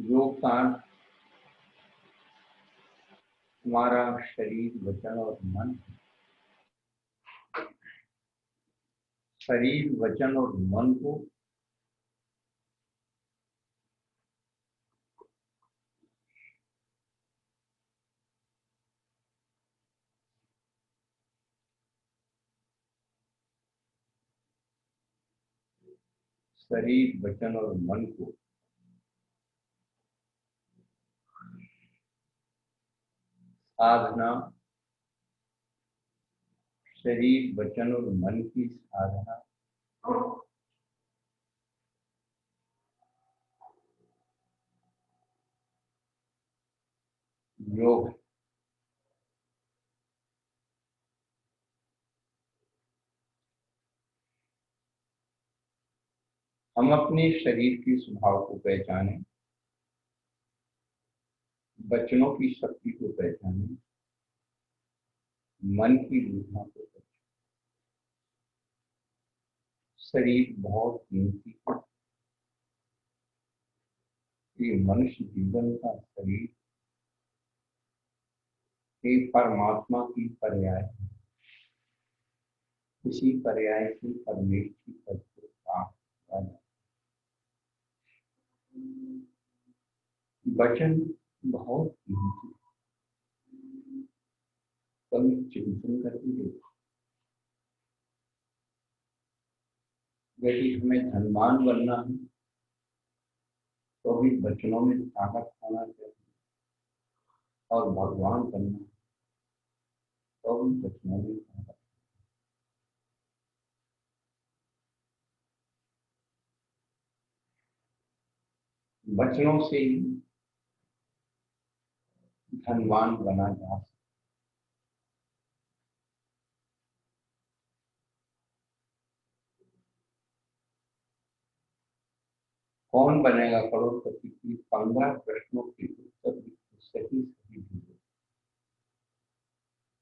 योग का हमारा शरीर, वचन और मन, शरीर, वचन और मन को शरीर, वचन और मन को साधना, शरीर, वचन और मन की साधना योग। हम अपने शरीर के स्वभाव को पहचानें, वचनों की शक्ति को पहचानें, मन की रूढ़ना को पहचानें। शरीर बहुत कीमती है। ये मनुष्य जीवन का शरीर एक परमात्मा की पर्याय है। इसी पर्याय से परमेश्वर की तत्वता। वचन बहुत कीमती, कभी चिंतन करके देखो। यदि हमें धनवान बनना है तो भी वचनों में ताकत होना चाहिए, और भगवान बनना है तो भी वचनों में ताकत। वचनों से ही धनवान बना जा सकता। कौन बनेगा करोड़पति की 15 प्रश्नों के उत्तर सही सही दीजिए,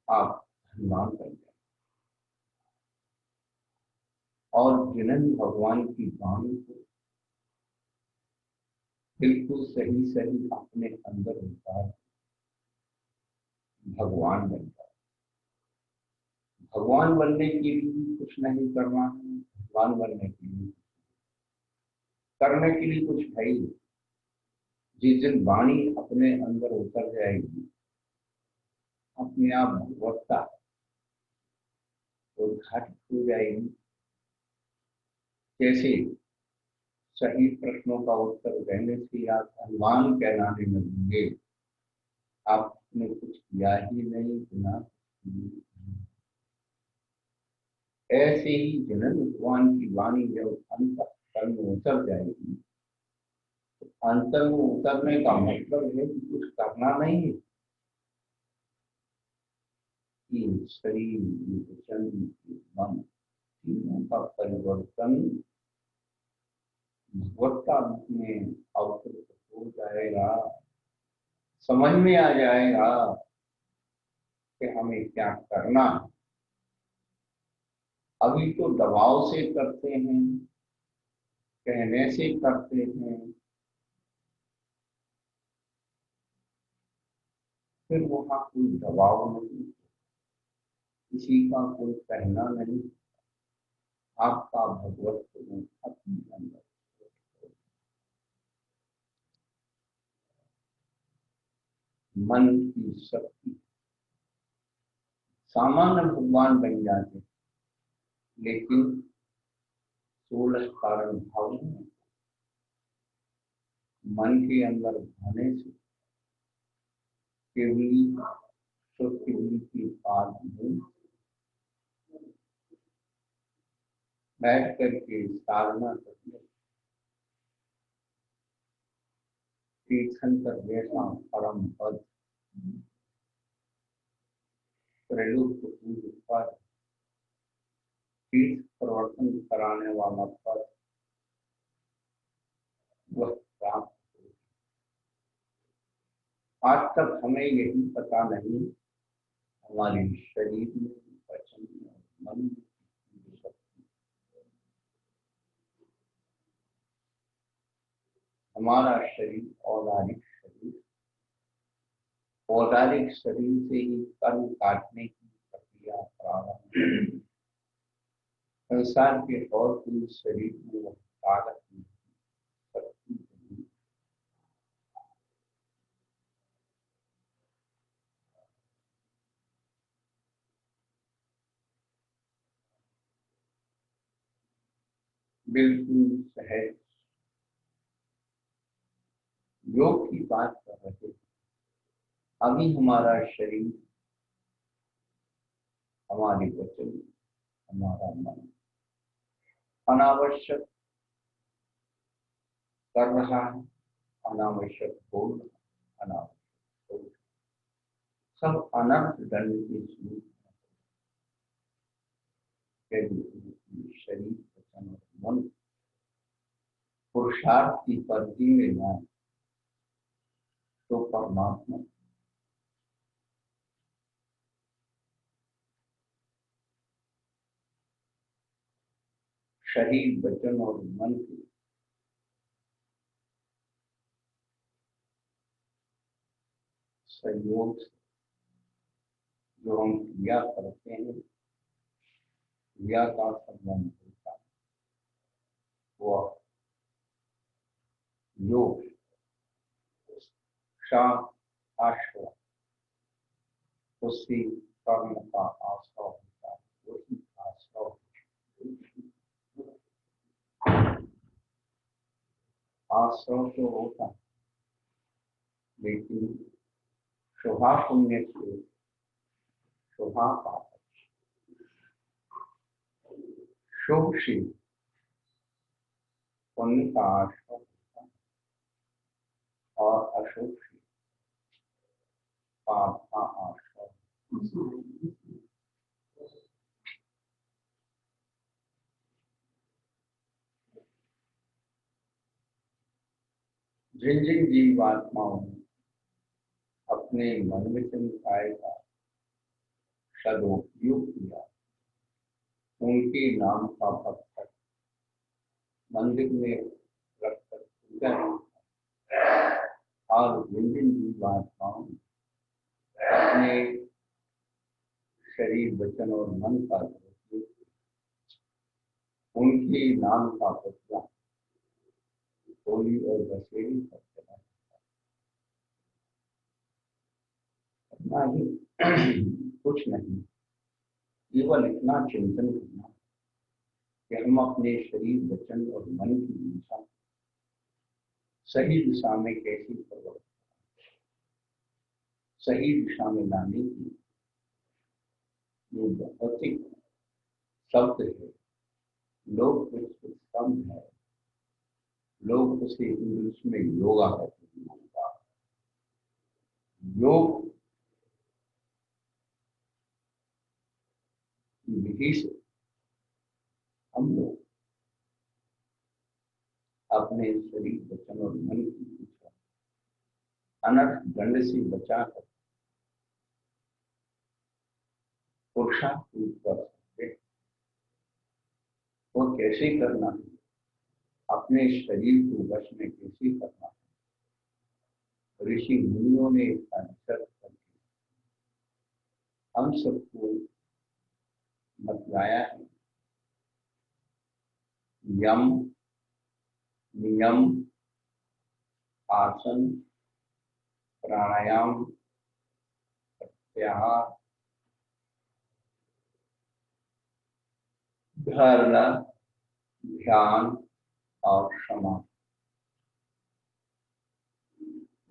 आप धनवान बन जाए। और जिन्होंने भगवान की वाणी को बिल्कुल सही सही अपने अंदर उतार, भगवान बन जाए। भगवान बनने के लिए कुछ नहीं करना है। भगवान बनने के लिए करने के लिए कुछ है ही। जिस दिन वाणी अपने अंदर उतर जाएगी, अपने आप भगवत्ता उद्घाटित हो जाएगी। जैसे सही प्रश्नों का उत्तर देने से आप धनवान कहलाने लगेंगे। आपने कुछ किया ही नहीं, बिना ऐसे ही जनन भगवान की वाणी जब अंतर में उतर जाएगी, तो अंतर में उतरने का मतलब है कि कुछ करना नहीं है। कि शरीर, वचन, मन, तीनों का परिवर्तन भगवत्ता में अवतरित हो जाएगा। समझ में आ जाएगा कि हमें क्या करना है। अभी तो दबाव से करते हैं, कहने से करते हैं, फिर वहां कोई दबाव नहीं, किसी का कोई कहना नहीं। आपका भगवत गुण अपने अंदर। मन की शक्ति सामान्य भगवान बन जाते, लेकिन 16 कारण भाव में मन के अंदर भाने से केवली तो केवली की बात में बैठ करके साधना करके तीर्थंकर जैसा परम पद, त्रैलोक पूज पद, तीर्थ प्रवर्तन कराने वाला पद वह प्राप्त। आज तक हमें यही पता नहीं हमारे शरीर में, वचन में, मन में हमारा शरीर औदारिक शरीर से ही कर्म काटने की प्रक्रिया प्रारंभ हुई। संसार के और कोई शरीर में वह ताकत नहीं, शक्ति नहीं। बिल्कुल सहज योग की बात कर रहे थे। अभी हमारा शरीर, हमारी वचन, हमारा मन अनावश्यक कर रहा है, अनावश्यक बोल रहा है, अनावश्यक बोल रहा है। सब अनर्थ दंड के स्वरूप शरीर, वचन और मन पुरुषार्थ की परिधि में जाए तो परमात्मा शरीर, वचन और मन के सहयोग से जो हम क्रिया करते हैं, क्रिया का संबंध होता है वह योग, शांत, आश्रय, उसी कर्म का आश्रय होता है, वही आश्रय आश्रय तो होता है, लेकिन शोभा पुण्य से शोभा पाप, शुभ से पुण्य का आश्रय होता है और अशुभ से पाप का आश्रय। जिन जिन जीवात्माओं ने अपने मन में निकाय का सदुपयोग किया, उनके नाम का पत्थर मंदिर में रखकर पूजा और जिन जिन जीवात्माओं अपने शरीर, वचन और मन का दुरुपयोग, उनके नाम का पुतला होली और दशहरी पर चला करना ही कुछ नहीं, केवल इतना चिंतन करना कि हम अपने शरीर, वचन और मन की दिशा सही दिशा में कैसी परिवर्तन, सही दिशा में लाने की जो भौतिक शब्द है, लोग कुछ कम है, लोग उसे इंग्लिश में योगा कहते हैं। योग की विधि से हम लोग अपने शरीर, वचन और मन की दिशा अनर्थ दंड से बचाकर पुरुषार्थ कर सकते। वो कैसे करना है, अपने शरीर को वश में कैसे करना है, ऋषि मुनियों ने इसका निष्कर्ष करके हम सबको बतलाया है। यम, नियम, आसन, प्राणायाम, प्रत्याहार, धारणा, ध्यान और समाधि,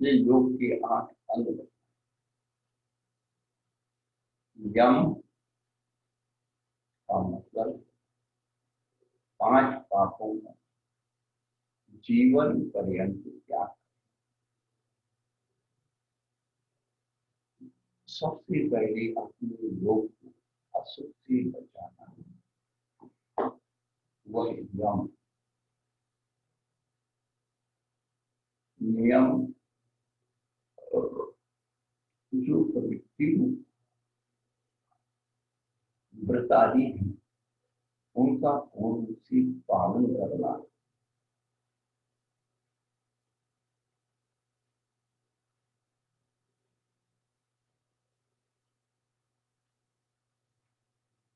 ये योग के 8 अंग हैं। यम का मतलब 5 पापों का जीवन पर्यंत त्याग। सबसे पहले अपने योग को अशुभ से बचाना है, वह यम। नियम जो प्रवृत्ति व्रत आदि है, उनका पूर्ण से पालन करना।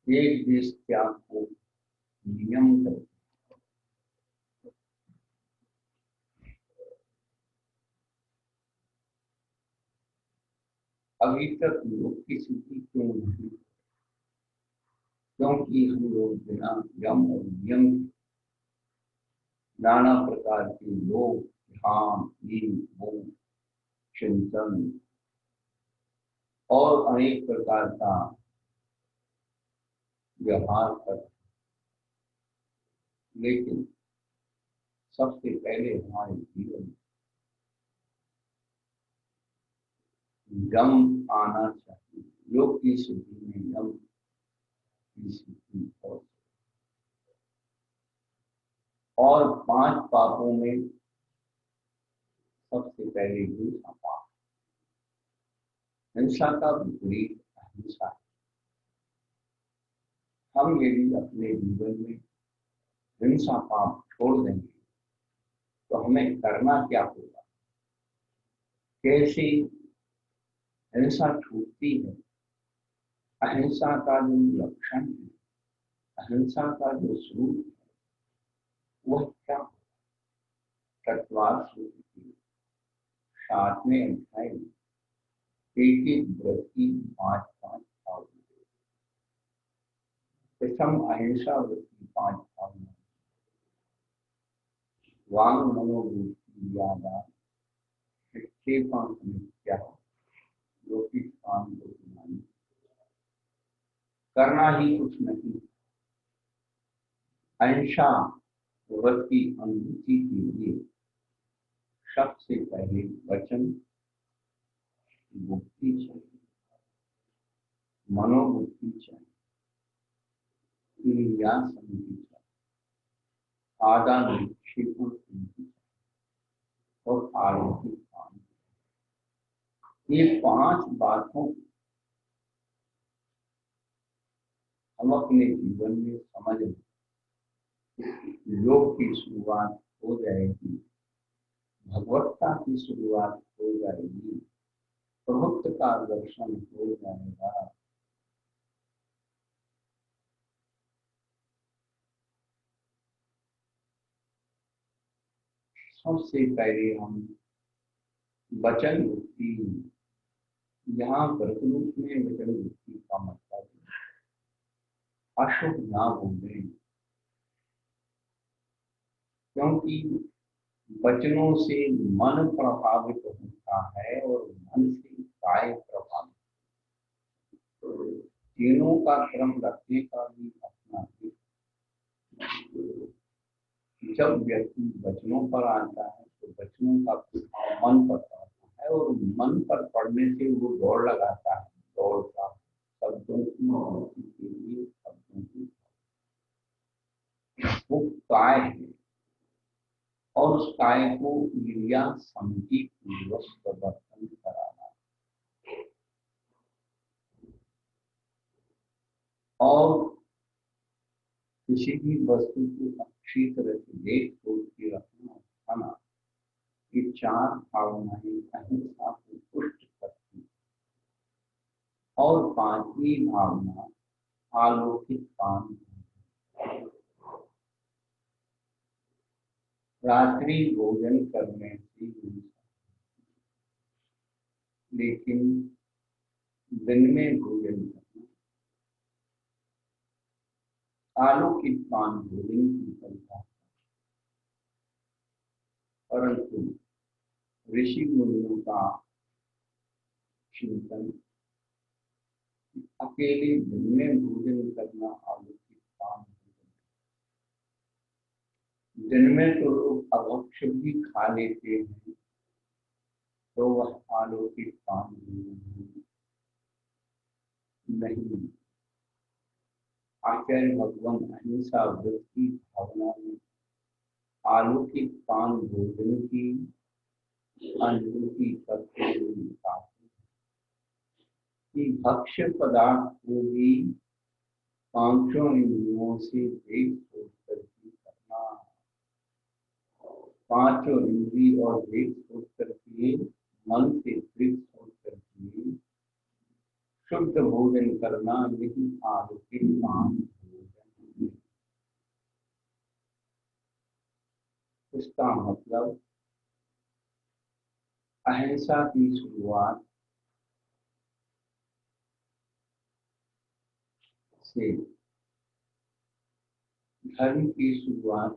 एक देश त्याग को नियम करते। अभी तक योग की स्थिति क्यों नहीं? क्योंकि हम लोग बिना यम और नियम नाना प्रकार के योग, ध्यान, नींद, भूख, चिंतन और अनेक प्रकार का व्यवहार कर। लेकिन सबसे पहले हमारे जीवन में यम आना चाहिए। योग की स्थिति में यम की स्थिति और 5 पापों में सबसे पहले हिंसा पाप। हिंसा का विपरीत अहिंसा है। हम यदि अपने जीवन में हिंसा पाप छोड़ देंगे तो हमें करना क्या होगा? कैसे हिंसा छूटती है? अहिंसा का जो लक्षण है, अहिंसा का जो स्वरूप है, वह क्या? तत्वार सूत्र 7वें अध्याय में एक एक व्रत की 5 भाव। प्रथम अहिंसा व्रत की 5 भावना। वांग मनोबुद्धि यादा विक्षेपण क्या जो कि काम को करना ही कुछ नहीं। अहिंसा व्रत की अनुभूति के लिए सबसे पहले वचन बुद्धि चाहिए, मनोबुद्धि चाहिए, क्रिया समिति चाहिए, आदान विक्षेपण समिति और आरोग्य काम। ये 5 बातों हम अपने जीवन में समझ लें, योग की शुरुआत हो जाएगी, भगवत्ता की शुरुआत हो जाएगी, प्रभुत्व का दर्शन हो जाएगा। सबसे पहले हम वचन बुद्धि, यहाँ व्रत रूप में वचन बुद्धि का मतलब अशुभ ना बोले, क्योंकि वचनों से मन प्रभावित होता है और मन से काय प्रभावित। तीनों का क्रम रखने का भी अपना जब व्यक्ति वचनों पर आता है तो वचनों का प्रभाव मन पर पड़ता है और मन पर पड़ने से वो दौड़ लगाता है। दौड़ का शब्दों की के लिए शब्दों की वो काय है और उस काय को क्रिया समिति पूर्वक प्रवर्तन कराना और किसी भी वस्तु को अच्छी तरह से देख सोच के रखना और खाना, ये 4 भावनाएं अहिंसा को पुष्ट करती हैं। और 5वीं भावना अलौकिक काम। रात्रि भोजन करने से लेकिन दिन में भोजन करना अलौकिक पान भोजन की संख्या। परंतु ऋषि मुनियों का चिंतन अकेले दिन में भोजन करना अलौकिक पान भोजन। दिन में तो लोग अभक्ष भी खा लेते हैं तो वह अलौकिक पान भोजन नहीं। आचार्य भगवान अहिंसा व्रत की भावना में अलौकिक पान भोजन की अनुभूति करते हुए कि भक्ष्य पदार्थ को भी 5 इंद्रियों से देख सोच करके करना। 5 इंद्रिय और देख सोच करके मन से दृढ़ सोच करके शुद्ध भोजन करना यही आपके मान भोजन। इसका मतलब अहिंसा की शुरुआत से धर्म की शुरुआत,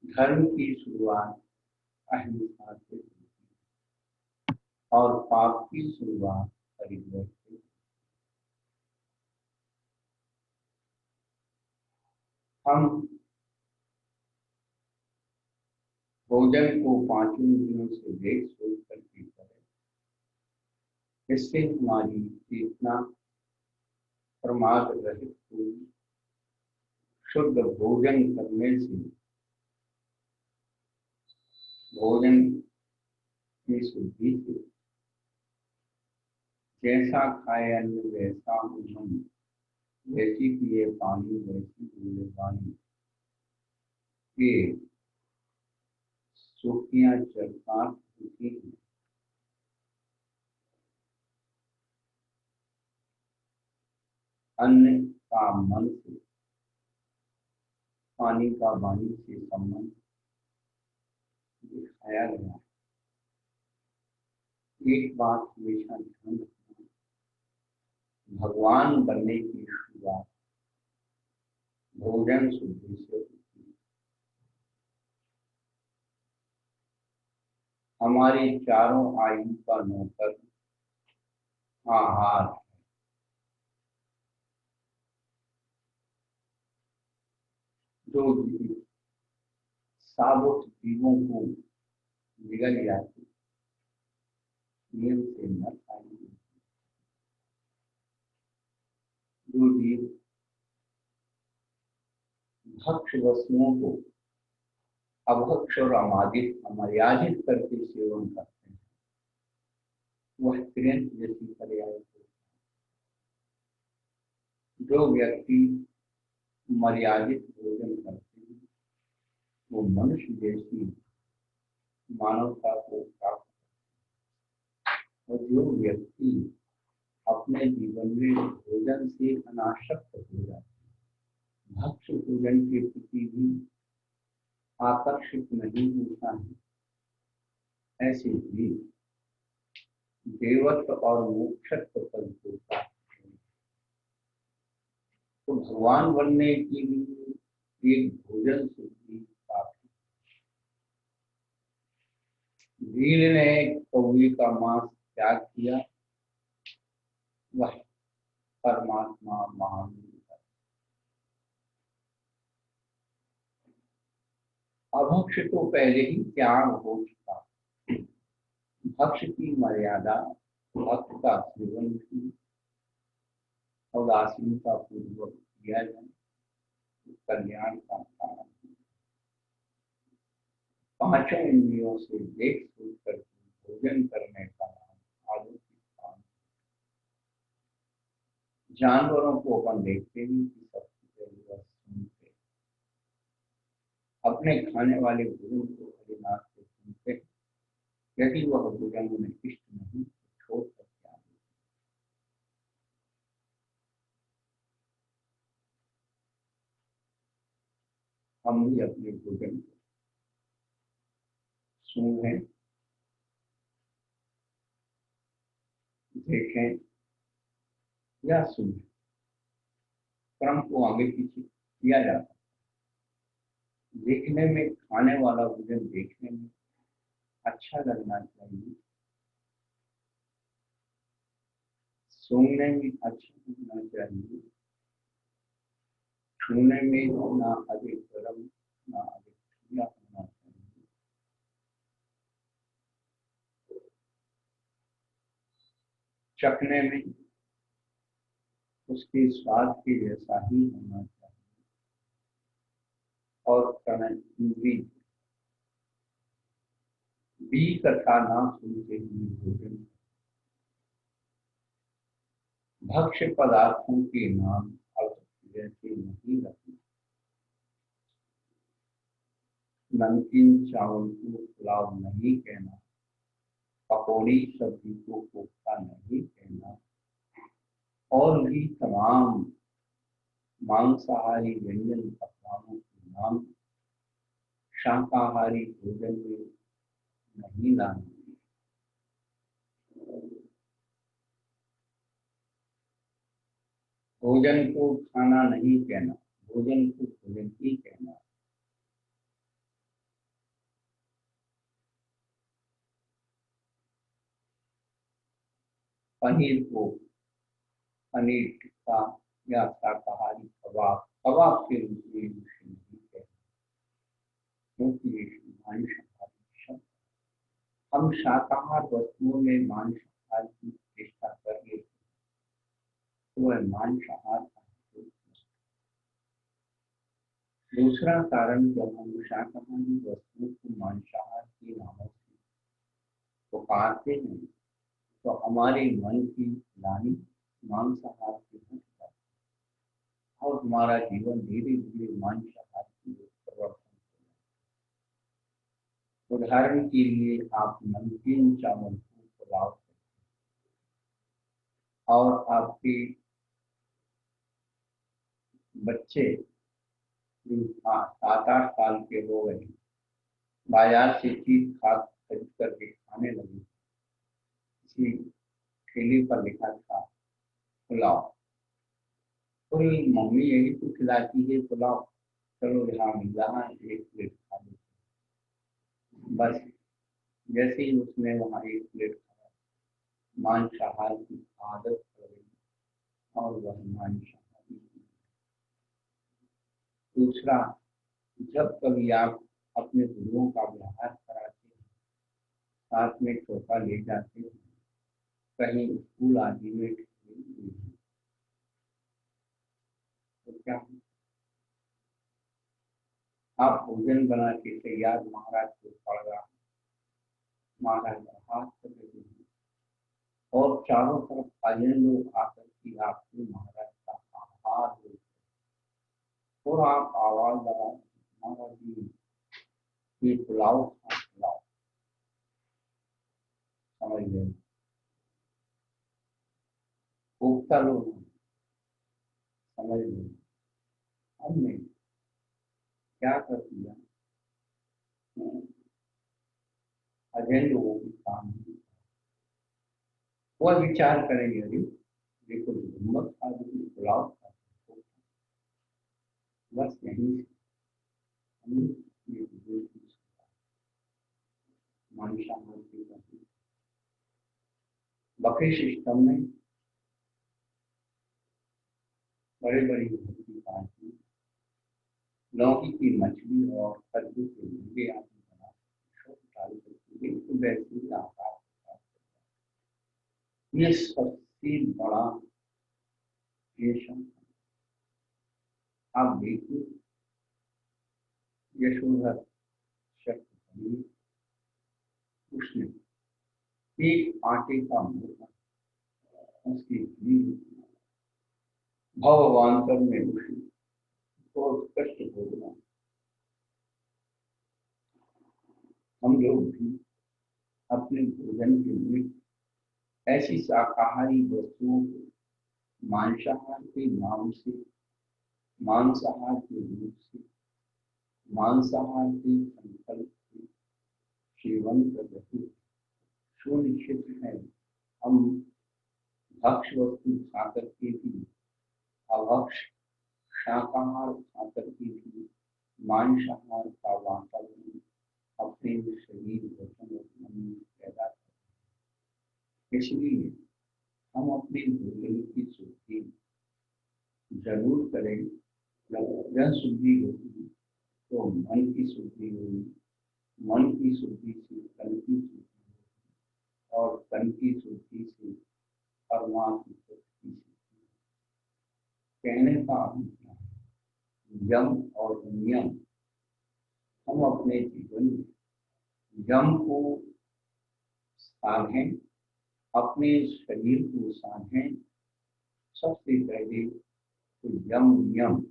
धर्म की शुरुआत अहिंसा से और पाप की शुरुआत परिग्रह से। हम भोजन को पांचों इंद्रियों से देख सोच करके करें, इससे हमारी चेतना प्रमाद रहित होगी। शुद्ध भोजन करने से भोजन की शुद्धि से जैसा खाए अन्न वैसा मन, वैसी पिए पानी वैसी बोले वाणी, ये सूखियां चरकात होती हैं। अन्न का मन से, पानी का वाणी से संबंध दिखाया गया है। एक बात हमेशा ध्यान रखना, भगवान बनने की शुरुआत भोजन शुद्धि से होती है। हमारी चारों आयु का नौकर आहार, जो साबुत जीवों को निगल जाती, नियम से न खाएंगे। जो जीव भक्ष वस्तुओं को अभक्ष और अमर्यादित करके सेवन करते हैं, वह त्रियंत जैसी पर्याय होती है। जो व्यक्ति मर्यादित भोजन करते हैं, वो मनुष्य जैसी मानवता को प्राप्त, और जो व्यक्ति अपने जीवन में भोजन से अनासक्त हो जाते हैं, भक्ष भोजन के प्रति भी आकर्षित नहीं होता है, ऐसे भी देवत्व और मोक्षत्व पद होता है। तो भगवान बनने के लिए एक भोजन शुद्धि काफी। भील ने कौवे का मांस त्याग किया, वह परमात्मा महान है। अभक्ष तो पहले ही त्याग हो चुका। भक्ष की मर्यादा भक्त का सेवन की उदासीनता पूर्वक किया जाए, कल्याण का कारण। पांचों इंद्रियों से देख सोच कर भोजन करने का नाम आलोकित काम। जानवरों को अपन देखते ही कि सबसे पहले वह सुनते, अपने खाने वाले भोजन को हरिनाथ से सुनते। यदि वह भोजन उन्हें इष्ट नहीं तो छोड़ कर क्या। हम भी अपने भोजन को सुनें, देखें या सुनें, क्रम को आगे पीछे किया जाता है। देखने में खाने वाला भोजन देखने में अच्छा लगना चाहिए, सुनने में अच्छा लगना चाहिए, छूने में ना अधिक गर्म ना अधिक ठंडा होना चाहिए। चखने में उसके स्वाद के जैसा ही होना चाहिए। और कर्णेंद्रिय भी कथा ना सुनते हुए भोजन, भक्ष्य पदार्थों के नाम अर्थ जैसे नहीं रखना। नमकीन चावल को पुलाव नहीं कहना, पकौड़ी सब्जी को कोफ्ता नहीं कहना। और भी तमाम मांसाहारी व्यंजन पकवानों के नाम शाकाहारी भोजन में नहीं लाना। भोजन को खाना नहीं कहना, भोजन को भोजन ही कहना। पनीर को पनीर टिक्का या शाकाहारी कबाब कबाब के रूप में उसे नहीं कहना, क्योंकि ये मांसाहारी शब्द। हम शाकाहार वस्तुओं में मांसाहार की चेष्टा कर लेते, तो वह मांसाहार का है। दूसरा कारण, जब हम शाकाहारी वस्तुओं को मांसाहार के नामों से पुकारते हैं, तो हमारे मन की लानी मांसाहार की हट जाती है और हमारा जीवन धीरे धीरे मांसाहार की ओर परिवर्तन हो जाता है। उदाहरण के लिए, आप नमकीन चावल को पुलाव करते हैं और आपके बच्चे जो 7-8 साल के हो गए, बाजार से चीज खरीद करके खाने लगे। किसी ठेले पर लिखा था पुलाव, तो मम्मी यही तो खिलाती है पुलाव, चलो यहाँ मिल रहा है, एक प्लेट खा लेते। बस जैसे ही उसने वहाँ एक प्लेट खाया, मांसाहार की आदत पड़ गई और वह मांसाहारी। दूसरा, जब कभी आप अपने गुरुओं का व्यवहार कराते हैं, साथ में टोपा ले जाते हैं, कहीं स्कूल आदि में, तो क्या आप भोजन बना के तैयार महाराज को पड़ रहा, महाराज हाथ कर रहे हैं और चारों तरफ आए लोग आकर के आपको महाराज का आभार देते, और आप आवाज लगा, महाराज जी ये पुलाव खा, पुलाव। समझ गए? भोक्ता लोग समझ गए। हमने क्या कर दिया, अजय लोगों की काम नहीं। वह विचार करेंगे, अरे देखो हिम्मत आदमी पुलाव खाते, बस यही से हमने ये मांसाहार की बफे सिस्टम में बड़े बड़ी की पार्टी, लौकी की मछली और कद्दू के मुर्गे आदि बना डाल करके बिल्कुल वैसे ही आकार, ये सबसे बड़ा क्रिएशन। आप देखिए, यशोधर शक्ति, उसने एक आटे का मुर्गा उसकी भगवान्तर में उसे बहुत कष्ट भोगना। हम लोग भी अपने भोजन के लिए ऐसी शाकाहारी वस्तुओं को मांसाहार के नाम से, मांसाहार के रूप से, मांसाहार के संकल्प से सेवन कर रहे, सुनिश्चित है हम भक्ष्य वस्तु खाकर के भी, अभक्ष शाकाहार खाकर के भी मांसाहार का वातावरण अपने शरीर, वचन और मन में पैदा कर। इसलिए हम अपने भोजन की शुद्धि जरूर करें। जब यह शुद्धि होगी तो मन की शुद्धि होगी, मन की शुद्धि से तन की शुद्धि होगी और तन की शुद्धि से परमात्मा की शुद्धि। कहने का यम और नियम, हम अपने जीवन में यम को साधें, अपने शरीर को साधें। सबसे पहले तो यम, नियम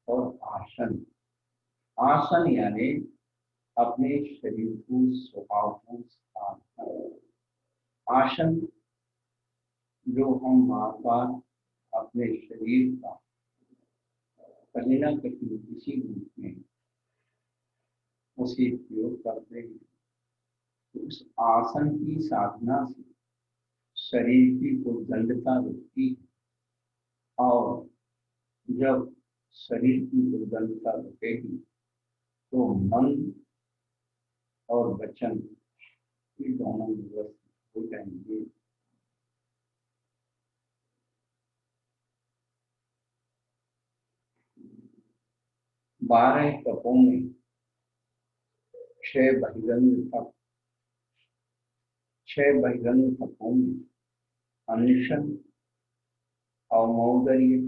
और आसन। आसन यानी अपने शरीर को स्वभाव को स्थान आसन जो हम बार बार अपने शरीर का कहीं ना कहीं किसी रूप में उसे प्रयोग करते हैं, तो उस आसन की साधना से शरीर की दुर्गंधता रुकती है और जब शरीर की दुर्गंधता रुकेगी तो मन और वचन ये दोनों व्यवस्थित हो जाएंगे। बारह कपों में 6 बहिरंग तप, 6 बहिरंग तपों में अनशन, अवमौदर्य,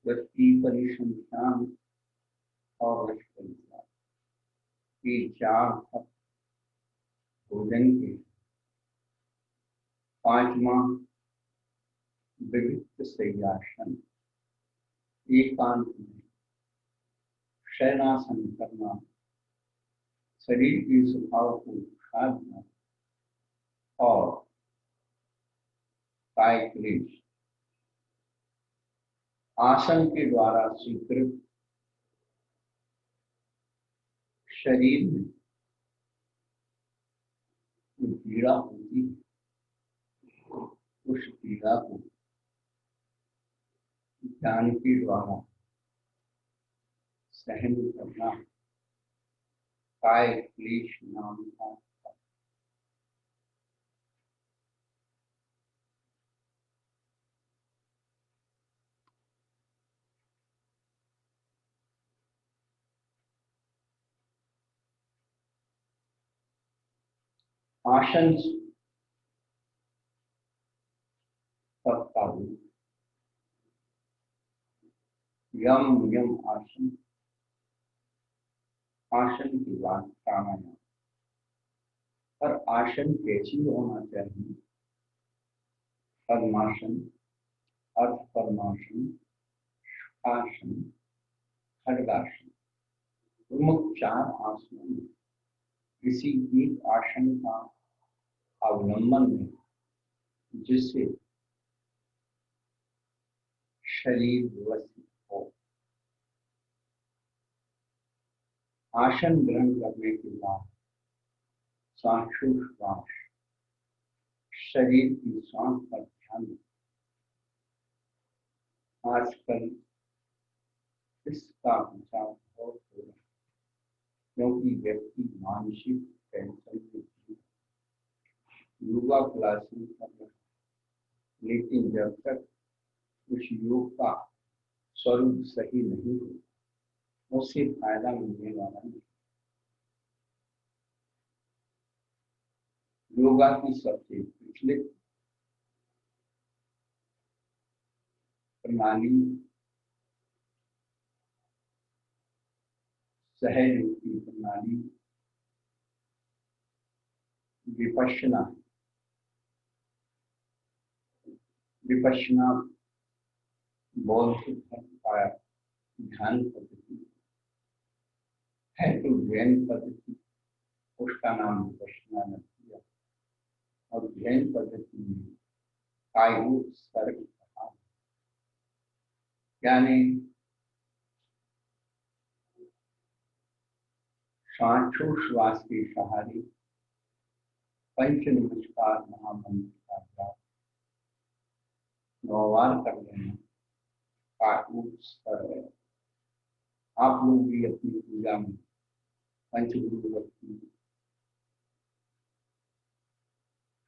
वृत्ति परिसंख्यान और रसपरित्याग, ये 4 तप भोजन के। 5वां विविध शय्यासन, एकांत में शयनासन करना, शरीर के स्वभाव को साधना और काय क्लेश आसन के द्वारा स्वीकृत शरीर में जो पीड़ा होती है उस पीड़ा को ज्ञान के द्वारा सहन करना काय क्लेश नाम का। आसन सबका रूप, यम यम आसन, आसन की बात प्राणायाम। पर आसन कैसी होना चाहिए? पद्मासन, अर्थ पद्मासन, आसन, खड्गासन, प्रमुख 4 आसनों में किसी एक आसन का अवलंबन में जिससे शरीर व्यवस्थित हो। आसन ग्रहण करने के बाद श्वास शरीर की सांस पर ध्यान दें। आजकल इसका विचार बहुत हो रहा है क्योंकि व्यक्ति मानसिक टेंशन में योगा क्लासेस कर रहा है, लेकिन जब तक उस योग का स्वरूप सही नहीं हो उससे फायदा मिलने वाला नहीं। योगा की सबसे प्रचलित प्रणाली सहज की प्रणाली विपश्यना। विपश्यना बौद्धिक का ध्यान पद्धति है, तो ध्यान पद्धति उसका नाम विपश्यना ने दिया और ध्यान पद्धति में कायिक सर्ग कहा, यानी श्वासोच्छ्वास के सहारे पंच नमस्कार महामंत्र का जाप 9 बार कर लेना कायिक सर्ग। आप लोग भी अपनी पूजा में पंचगुरु भक्ति,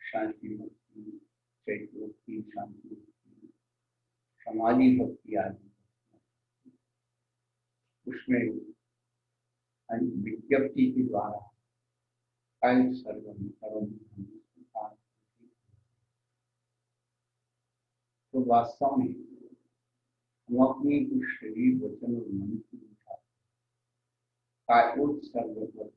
शांति भक्ति, चैत्र भक्ति, शांति भक्ति, समाधि भक्ति आदि उसमें विज्ञप्ति के द्वारा कायिक सर्गम कर्म तो वास्तव में हम अपनी शरीर वचन और मन की दिशा कायिक सर्ग पर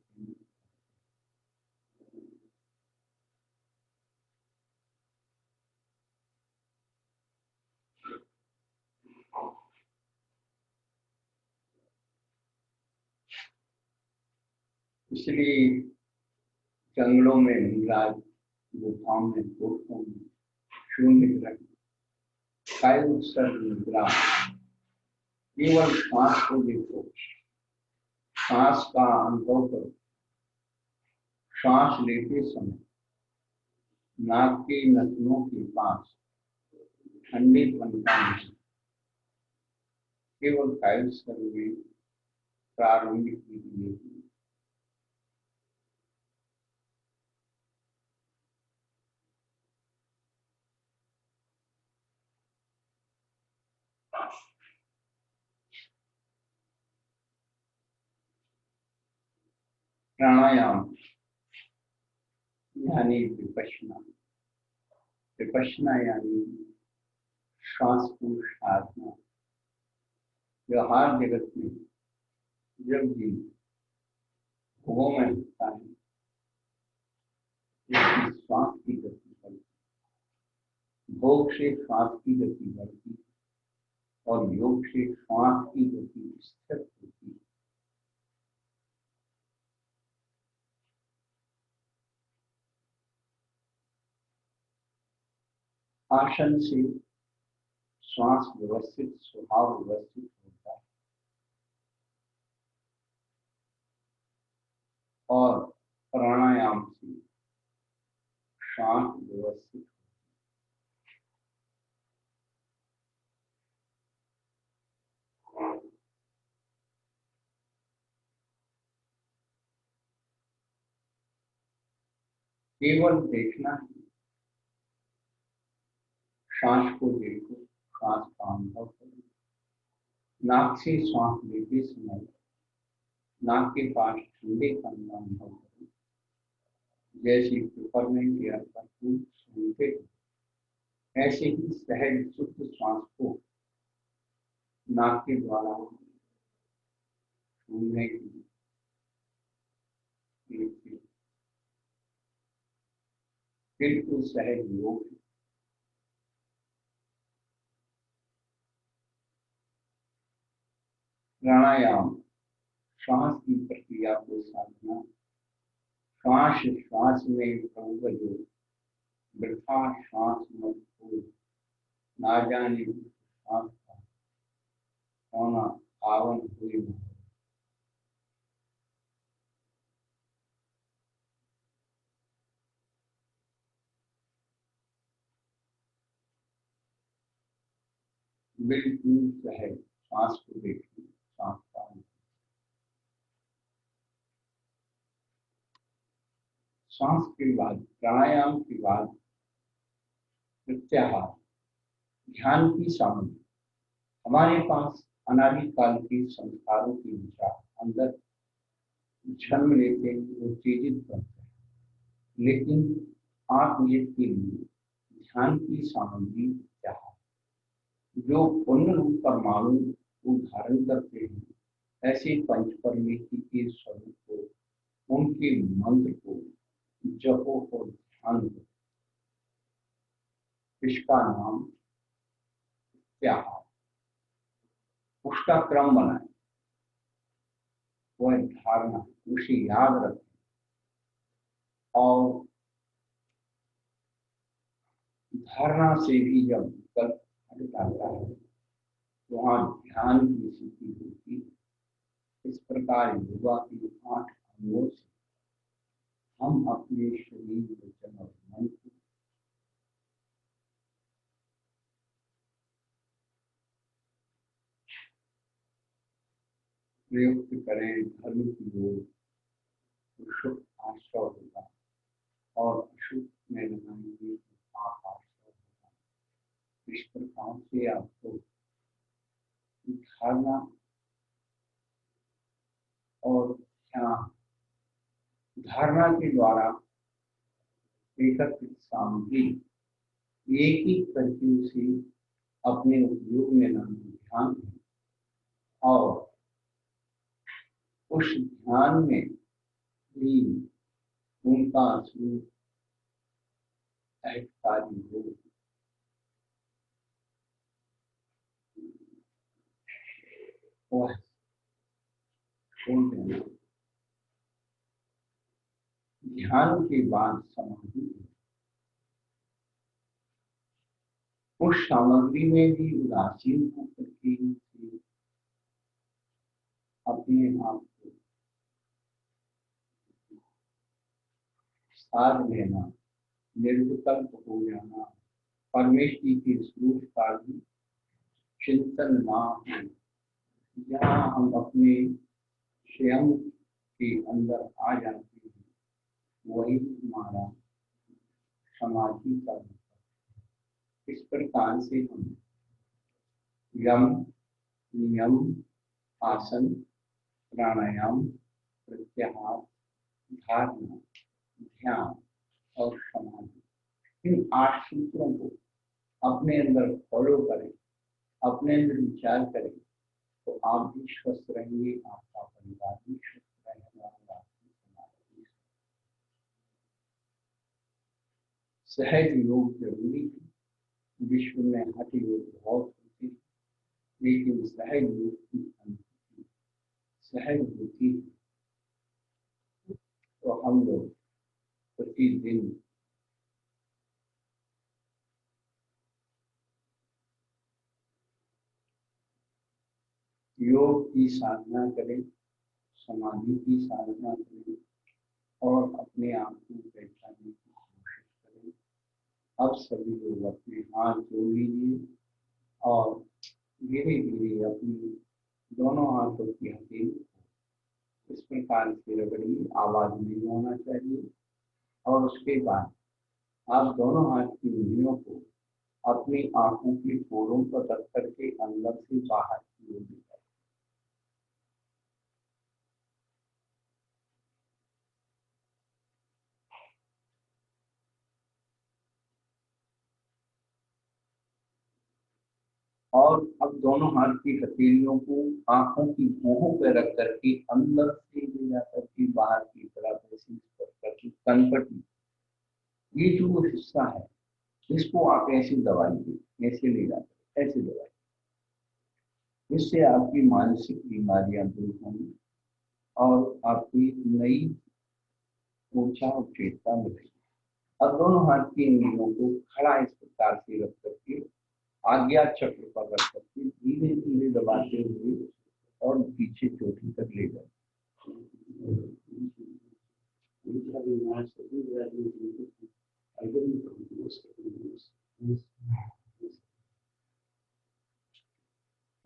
इसलिए जंगलों में मिराज, गुफाओं में, कोठों में शून्य ग्रह, कायु सर निद्रा, केवल श्वास को देखो, सांस का अनुभव करो। श्वास लेते समय नाक के नथनों के पास ठंडे पनका नहीं, केवल कायु स्तर में प्रारंभिक विधि। प्राणायाम यानी विपश्यना, विपश्यना यानी श्वास को साधना। व्यवहार जगत में जब भी भोगों में होता है, श्वास की गति बढ़ती, भोग से श्वास की गति बढ़ती और योग से श्वास की गति स्थिर होती है। आसन से श्वास व्यवस्थित, स्वभाव व्यवस्थित होता है और प्राणायाम से श्वास व्यवस्थित। केवल देखना है, श्वास को देखो, श्वास का अनुभव करो। नाक से श्वास लेते समय नाक के पास ठंडे पन का अनुभव करो, जैसे पिपरमेंट या कपूर सूंघते हो। ऐसे ही सहज शुद्ध श्वास को नाक के द्वारा सूंघने की बिल्कुल सहज योग। प्राणायाम श्वास की प्रक्रिया को साधना, श्वास श्वास में प्रभु का योग, वृथा श्वास मत को ना जाने श्वास का होना आवन हुए। बिल्कुल सहज श्वास को देखिए, श्वास का श्वास के बाद, प्राणायाम के बाद प्रत्याहार, ध्यान की सामग्री। हमारे पास अनादिकाल के संस्कारों के विचार अंदर जन्म लेते हैं, उत्तेजित करते हैं, लेकिन आत्मयज्ञ के लिए ध्यान की सामग्री प्रत्याहार, जो पूर्ण रूप परमाणु को धारण करते हैं, ऐसे पंच परमेश्वर के स्वरूप को, उनके मंत्र को जपो और ध्यान दो। इसका नाम प्रत्याहार। उसका क्रम बनाए, वह धारणा, उसे याद रखें और धारणा से भी जब विकल्प हट जाता है तो वहां ध्यान की स्थिति होती है। इस प्रकार योगा की 8 अंगों से हम अपने शरीर, वचन और मन को प्रयुक्त करें। धर्म की ओर तो शुभ आश्रय होगा और अशुभ में लगाएंगे तो पाप आश्रय होगा। इस प्रकार से आपको धारणा और ध्यान, धारणा के द्वारा एकत्रित सामग्री एक ही करके उसे अपने उपयोग में लाना ध्यान है और उस ध्यान में भी उनका स्वरूप अहंकारी हो। वह छोड़ देना, ध्यान के बाद समाधि। उस सामग्री में भी उदासीन होकर के अपने आप को साध लेना, निर्विकल्प हो जाना, परमेश्वर की स्वरूप का भी चिंतन ना हो, जहाँ हम अपने स्वयं के अंदर आ जाते हैं, वही हमारा समाधि का। इस प्रकार से हम यम, नियम, आसन, प्राणायाम, प्रत्याहार, धारणा, ध्यान और समाधि, इन 8 सूत्रों को अपने अंदर फॉलो करें, अपने अंदर विचार करें, तो आप भी स्वस्थ रहेंगे, आपका परिवार भी स्वस्थ रहेगा और आपकी समाज भी। सहज योग जरूरी है। विश्व में हठ योग बहुत होते हैं, लेकिन सहज योग की अनुभूति सहज होती है। तो हम लोग प्रतिदिन योग की साधना करें, समाधि की साधना करें और अपने आप को पहचानने की कोशिश करें। अब सभी लोग अपने हाथ जोड़ लीजिए और धीरे धीरे अपनी दोनों हाथों की हथेली इस प्रकार से रगड़िए, आवाज नहीं होना चाहिए। और उसके बाद आप दोनों हाथ की उंगलियों को अपनी आंखों की पोरों को रख करके अंदर से बाहर की ओर ले जाए। और अब दोनों हाथ की हथेलियों को आंखों की भौहों पर रख करके अंदर से ले जाकर के बाहर की तरफ ऐसे करके कनपटी, ये जो हिस्सा है इसको आप ऐसे दबाइए, ऐसे ले जाकर ऐसे दबाइए। इससे आपकी मानसिक बीमारियां दूर होंगी और आपकी नई ऊर्जा और चेतना मिलेगी। अब दोनों हाथ की उंगलियों को खड़ा इस प्रकार से रख करके आज्ञा चक्र पर रख करके धीरे धीरे दबाते हुए और पीछे चोटी तक ले जाए।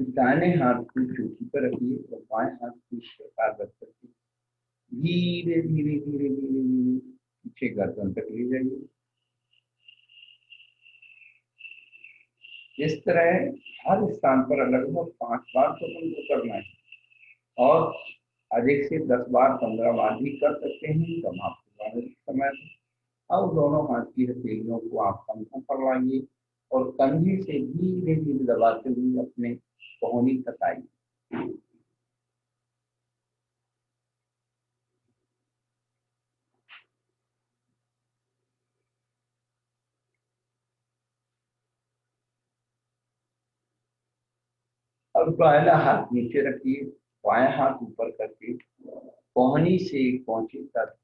दाहिने हाथ को चोटी पर रखिए और बाएं हाथ को इस प्रकार रख करके धीरे धीरे धीरे धीरे धीरे पीछे गर्दन तक ले जाइए। इस तरह हर स्थान पर लगभग 5 बार तो तुमको करना है और अधिक से 10 बार 15 बार भी कर सकते हैं कम आपके समय में। अब दोनों हाथ की हथेलियों को आप कंधों पर लाइए और कंधे से धीरे धीरे दबाते हुए अपने कोहनी तक आइए। अब पहला हाथ नीचे रखिए, बाएं हाथ ऊपर करके कोहनी से पहुंचे तक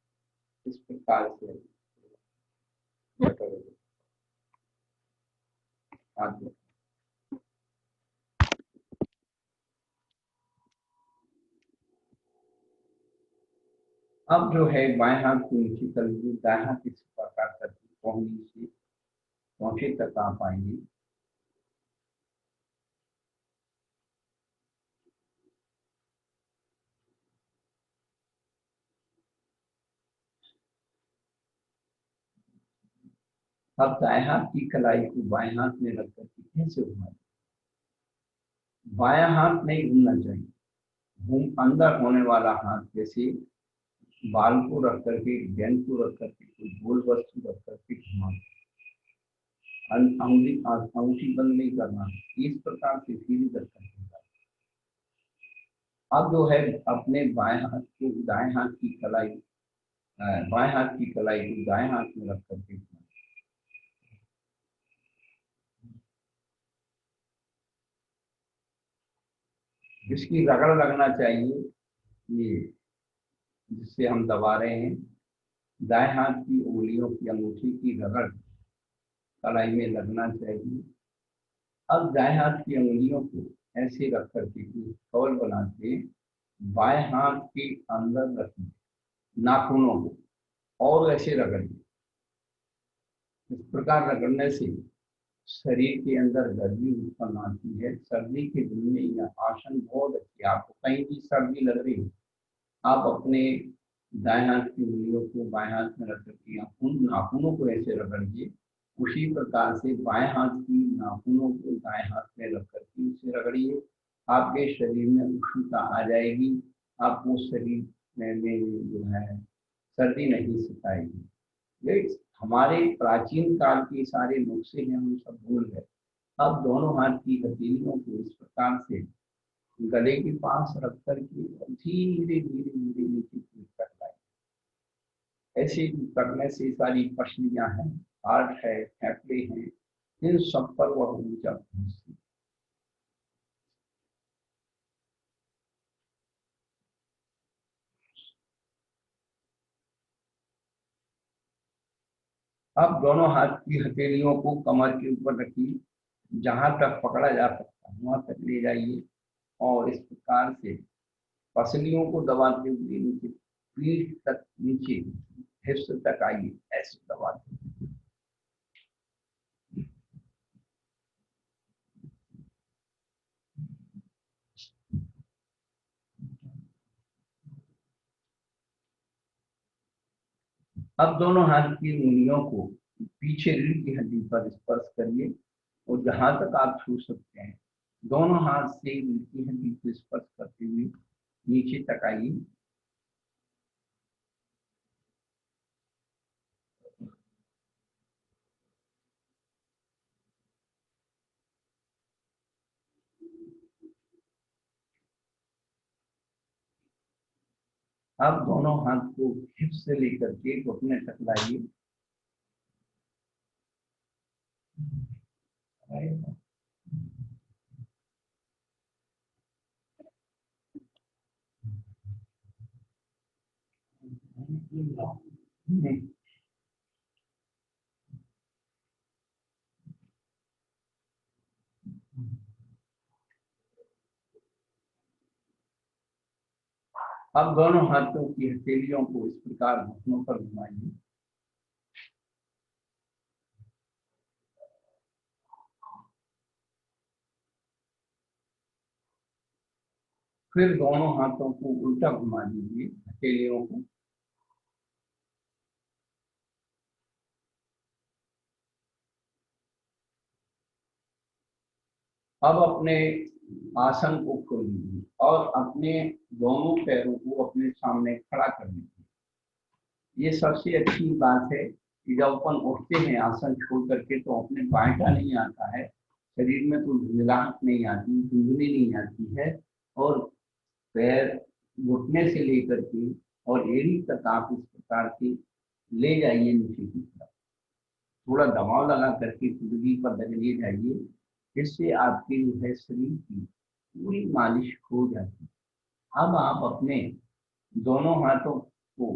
इस प्रकार से हाथ। अब जो है बाएं हाथ को नीचे कर लीजिए, दाएं हाथ इस प्रकार करके कोहनी से पहुंचे तक आप आएंगे। अब दाएं हाथ की कलाई को बाएं हाथ में रख करके ऐसे घुमाइए। बायां हाथ नहीं घूमना चाहिए, घूम अंदर होने वाला हाथ, जैसे बाल को रख करके, गेंद को रख करके, कोई गोल वस्तु रख करके घुमा। अंगूठी बंद नहीं करना, इस प्रकार से सीधी दर्शन होगा। अब जो है अपने बाएं हाथ को दाएं हाथ की कलाई, बाएं हाथ की कलाई को दाएं हाथ में रख करके घुमा। इसकी रगड़ लगना चाहिए, ये जिससे हम दबा रहे हैं, दाएं हाथ की उंगलियों की अंगूठी की रगड़ कलाई में लगना चाहिए। अब दाएं हाथ की उंगलियों को ऐसे रख करके कवल बना के बाएं हाथ के अंदर रखिए नाखूनों को और ऐसे रगड़िए। इस प्रकार रगड़ने से शरीर के अंदर गर्मी उत्पन्न आती है। सर्दी के दिन में यह आसन बहुत अच्छी है। आपको कहीं भी सर्दी लग रही है, आप अपने दाएं हाथ की उंगलियों को बाएं हाथ में रख करके उन नाखूनों को ऐसे रगड़िए। उसी प्रकार से बाएं हाथ की नाखूनों को दाएं हाथ में रख करके उसे रगड़िए। आपके शरीर में उष्णता आ जाएगी। आपको शरीर में जो है सर्दी नहीं सताएगी। ये हमारे प्राचीन काल के सारे नुस्खे हैं, हम सब भूल गए। अब दोनों हाथ की हथेलियों को इस प्रकार से गले के पास रख करके धीरे धीरे धीरे नीचे कर लाए। ऐसे करने से सारी पसलियां हैं, हार्ट है, फेफड़े हैं, इन सब पर वह ऊर्जा पहुंचती। अब दोनों हाथ की हथेलियों को कमर के ऊपर रखिए, जहां तक पकड़ा जा सकता है वहां तक ले जाइए और इस प्रकार से पसलियों को दबाते हुए नीचे पीठ तक, नीचे हिप्स तक आइए, ऐसे दबाते। अब दोनों हाथ की उंगलियों को पीछे रीढ़ की हड्डी पर स्पर्श करिए और जहां तक आप छू सकते हैं दोनों हाथ से रीढ़ की हड्डी को स्पर्श करते हुए नीचे तक आइए। अब दोनों हाथ को हिप से लेकर के घुटने तक लाइए। अब दोनों हाथों की हथेलियों को इस प्रकार घुटनों पर घुमाइए। फिर दोनों हाथों को उल्टा घुमा दीजिए हथेलियों को। अब अपने आसन को खोल लीजिए और अपने दोनों पैरों को अपने सामने खड़ा कर लीजिए। ये सबसे अच्छी बात है कि जब अपन उठते हैं आसन छोड़ करके तो अपने बांटा नहीं आता है, शरीर में कोई झुंझलाहट नहीं आती, धुंधली नहीं आती है। और पैर घुटने से लेकर के और एड़ी तक आप इस प्रकार से ले जाइए नीचे की तरफ। थोड़ा दबाव लगा करके कुंडली पर ले जाइए। इससे आपकी जो है शरीर की पूरी मालिश हो जाती है। अब आप अपने दोनों हाथों को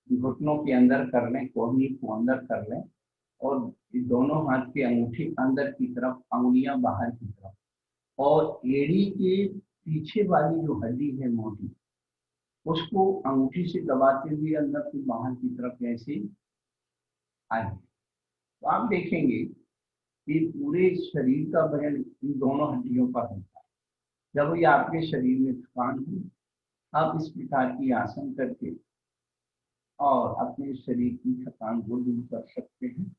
घुटनों के अंदर कर लें, कोहनी को अंदर कर लें और दोनों हाथ की अंगूठी अंदर की तरफ, अंगुलियां बाहर की तरफ, और एड़ी के पीछे वाली जो हड्डी है मोटी, उसको अंगूठी से दबाते हुए अंदर से बाहर की तरफ ऐसे आए। तो आप देखेंगे कि पूरे शरीर का वजन इन दोनों हड्डियों पर होता है। जब ये आपके शरीर में थकान हो, आप इस प्रकार की आसन करके और अपने शरीर की थकान को दूर कर सकते हैं।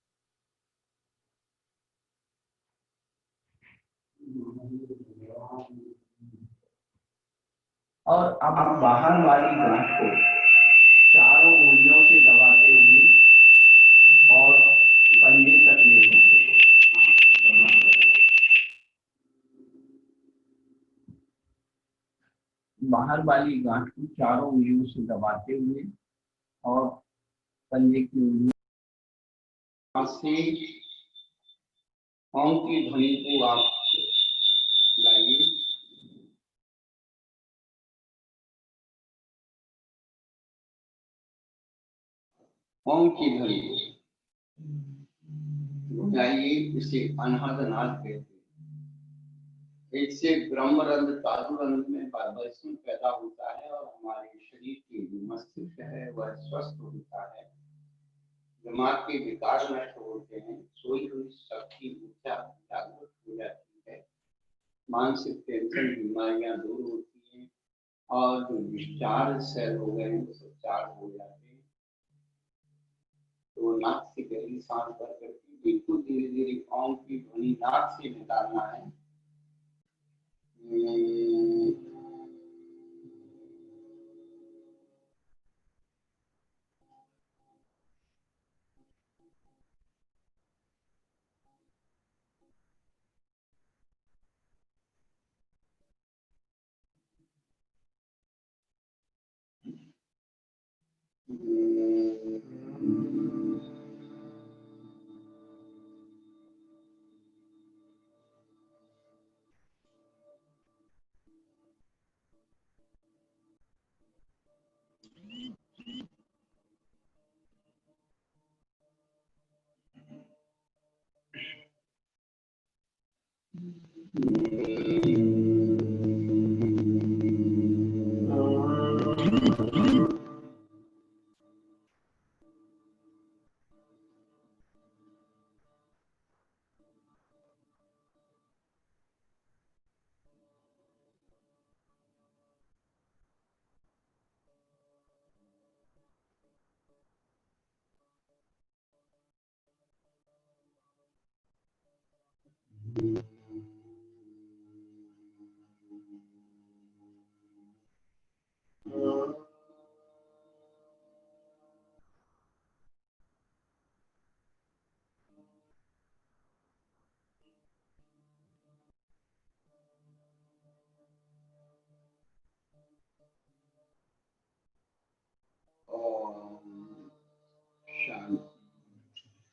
और अब आप बाहर वाली गांठ को चारों उंगलियों से दबाते हुए और पंजे तक ले जाएंगे। बाहर वाली गांठ को चारों उंगलियों से दबाते हुए और पंजे की उंगलियों से ओम की ध्वनि को आप गाइए। ओम की ध्वनि बुझाइए, इसे अनहद नाद कहते हैं। इससे ब्रह्मरंध्र तालुरंध्र में वाइब्रेशन पैदा होता है और हमारे शरीर के जो मस्तिष्क है वह स्वस्थ होता है, दिमाग के विकार नष्ट होते हैं, सोई हुई शक्ति ऊर्जा जागृत हो जाती है, मानसिक टेंशन बीमारियां दूर होती हैं और जो डिस्चार्ज सेल हो गए हैं वो सब चार्ज हो जाते हैं। तो नाक से गहरी सांस भर करके बिल्कुल धीरे धीरे ओम की ध्वनि नाक से निकालना है।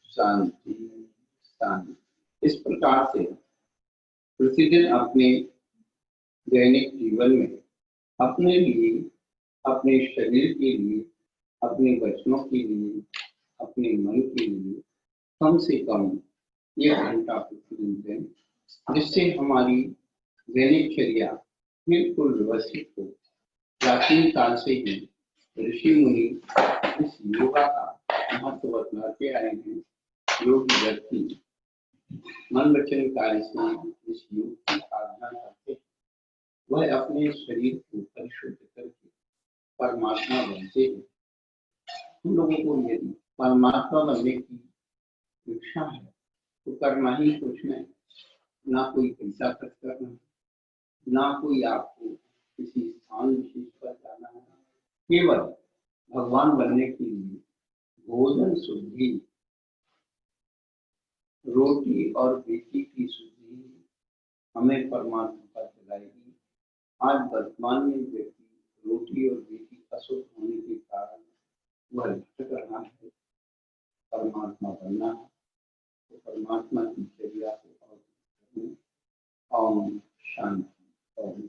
शांति शांति। इस प्रकार से प्रतिदिन अपने दैनिक जीवन में अपने लिए, अपने शरीर के लिए, अपने बच्चों के लिए, अपने मन के लिए कम से कम 1 घंटा प्रतिदिन दें, जिससे हमारी दैनिकचर्या बिल्कुल व्यवस्थित हो। प्राचीन काल से ही ऋषि मुनि इस योगा का महत्व बतलाते आए हैं। योगी व्यक्ति मन वचन कार्य से इस योग की साधना करते हैं, वह अपने शरीर को परिशुद्ध करके परमात्मा बनते हैं। हम लोगों को यदि परमात्मा बनने की इच्छा है तो करना ही कुछ नहीं, ना कोई पैसा खर्च करना, ना कोई आपको किसी स्थान विशेष पर जाना है, केवल भगवान बनने के लिए भोजन शुद्धि, रोटी और बेटी की शुद्धि हमें परमात्मा पर दिलाएगी। आज वर्तमान में व्यक्ति रोटी और बेटी अशुद्ध होने के कारण वह भटक रहा है। परमात्मा बनना है तो परमात्मा की चर्या को और ओम शांति।